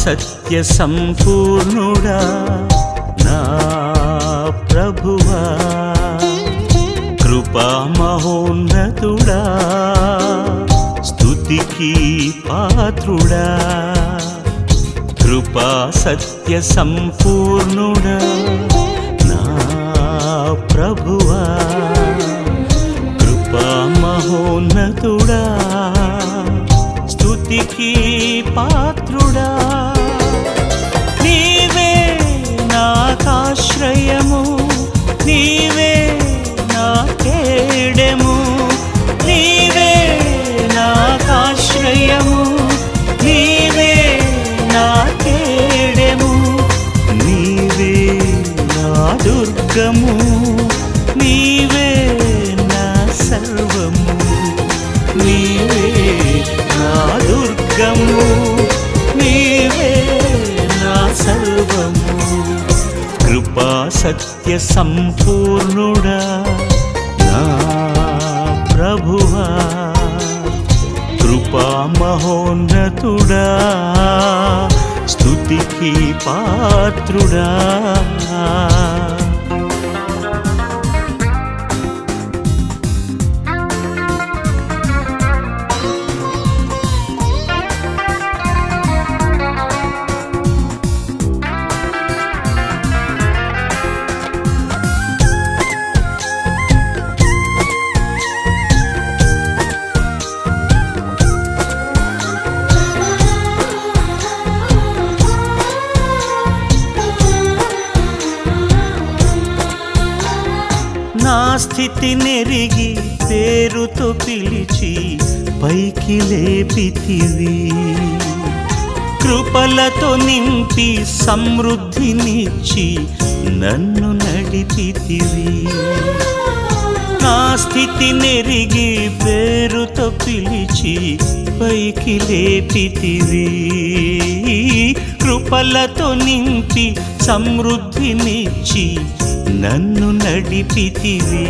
సత్య సంపూర్ణుడా నా ప్రభువా, కృపా మహోన్నతుడా, స్తుతికి పాత్రుడా, కృపా సత్య సంపూర్ణుడా నా ప్రభువా, కృపా మహోన్నతుడా, స్తుతికి పాత్రుడా. నీవే నాకాశ్రయము, నీవే నా కేడెము, నీవే నాకాశ్రయము, నీవే నా కేడెము, నీవే నా దుర్గము, నీవే నా సర్వము, నీవే నా దుర్గము, నీవే నా సర్వము. కృపా సత్య సంపూర్ణుడా నా ప్రభువా, కృపా మహోన్నతుడా, స్తుతికి పాత్రుడా. నా స్థితి నెరిగి పేరుతో పిలిచి పైకి లేపితివి, కృపలతో నింపి సమృద్ధినిచ్చి నన్ను నడిపితివి. నా స్థితి నెరిగి పేరుతో పిలిచి పైకి లేపితివి, కృపలతో నింపి సమృద్ధినిచ్చి నన్ను నడిపితివి.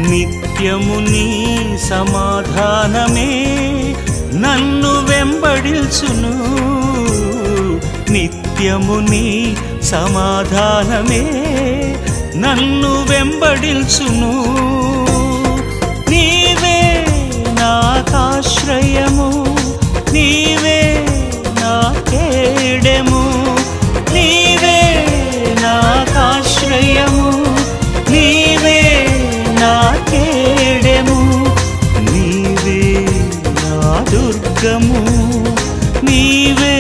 నిత్యము నీ సమాధానమే నన్ను వెంబడించును, నిత్యము నీ సమాధానమే నన్ను వెంబడించును. నీవే నాకాశ్రయము, నీవే నా కేడెము, నీవే నాకాశ్రయము, నీవే నా కేడెము, నీవే నా దుర్గము, నీవే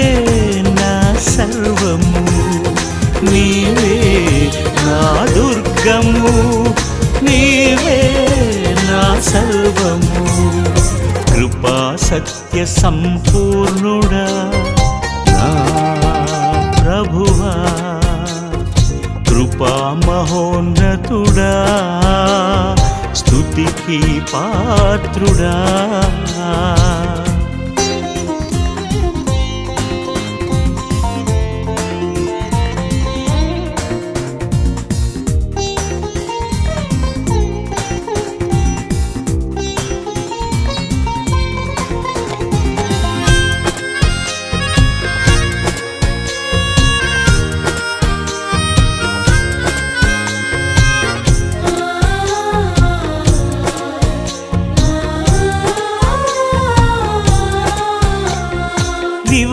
నా సర్వము, నీవే నా దుర్గము, నీవే నా సర్వము. కృపా సత్య సంపూర్ణుడా నా ప్రభువా, కృపా మహోన్నతుడా, స్తుతికి పాత్రుడా.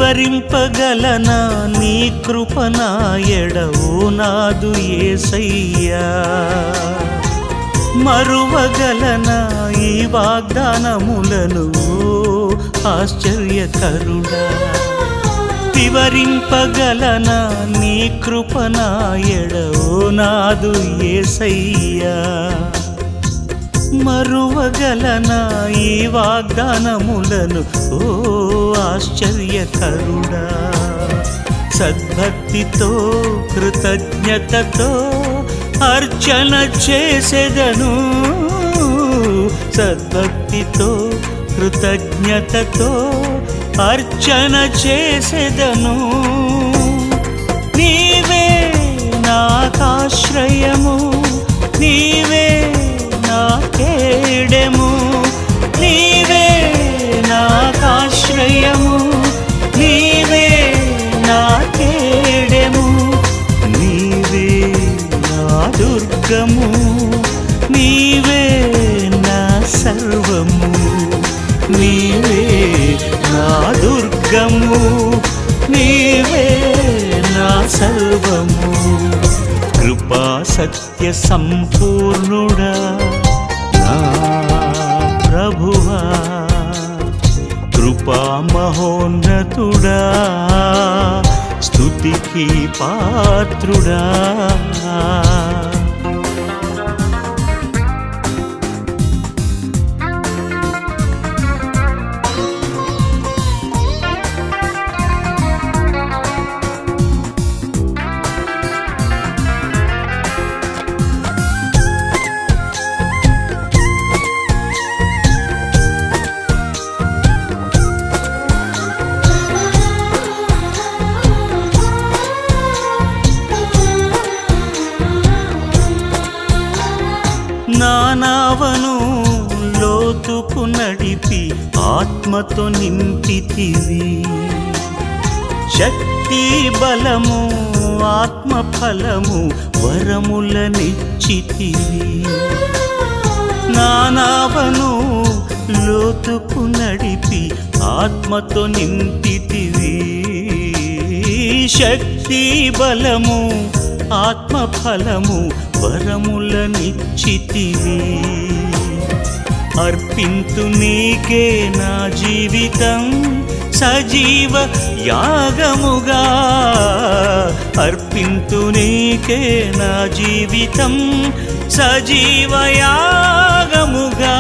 వివరింపగలనా నీ కృప నా ఎడ ఓ నాదు యేసయ్యా, మరువగలనా ఈ వాగ్దానములను ఆశ్చర్యకరుడా. వివరింపగలనా నీ కృప నా ఎడ ఓ నాదు యేసయ్యా, మరువగలనా ఈ వాగ్దానములను ఓ ఆశ్చర్యకరుడా. సద్భక్తితో కృతజ్ఞతతో అర్చన చేసెదను, సద్భక్తితో కృతజ్ఞతతో అర్చన చేసెదను. నీవే నాకాశ్రయము, నీవే నా కేడెము, నీవే నాకాశ్రయము, నీవే దుర్గము నీవే నా సర్వము నీవే నా దుర్గము నీవే నా సర్వము కృపా సత్య సంపూర్ణుడా నా ప్రభువా కృపా మహోన్నతుడా స్తుతికి పాత్రుడా నానావను లోతుకు నడిపి ఆత్మతో నింపితివి శక్తి బలము ఆత్మ ఫలము వరములనిచ్చితివి నానావను లోతుకు నడిపి ఆత్మతో నింపితివి శక్తి బలము ఆత్మ ఫలము వరములనిచ్చితివి అర్పింతు నీకే నా జీవితం సజీవ యాగముగా అర్పింతు నీకే నా జీవితం సజీవ యాగముగా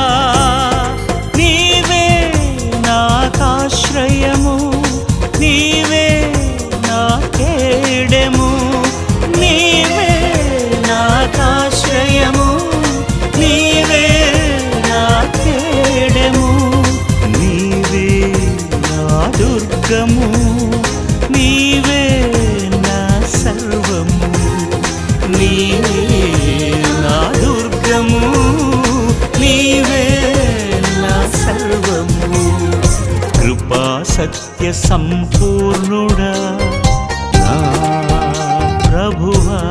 నీవే నాకాశ్రయము నీవే నా కేడెము నీవే నాకాశ్రయము నీవే నా కేడెము నీవే నా దుర్గము నీవే నా సర్వము నీవే నా దుర్గము నీవే నా సర్వము కృపా సత్య సంపూర్ణుడా నా ప్రభువా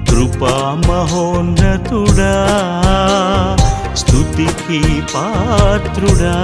కృపా మహోన్నతుడా స్తుతికి పాత్రుడా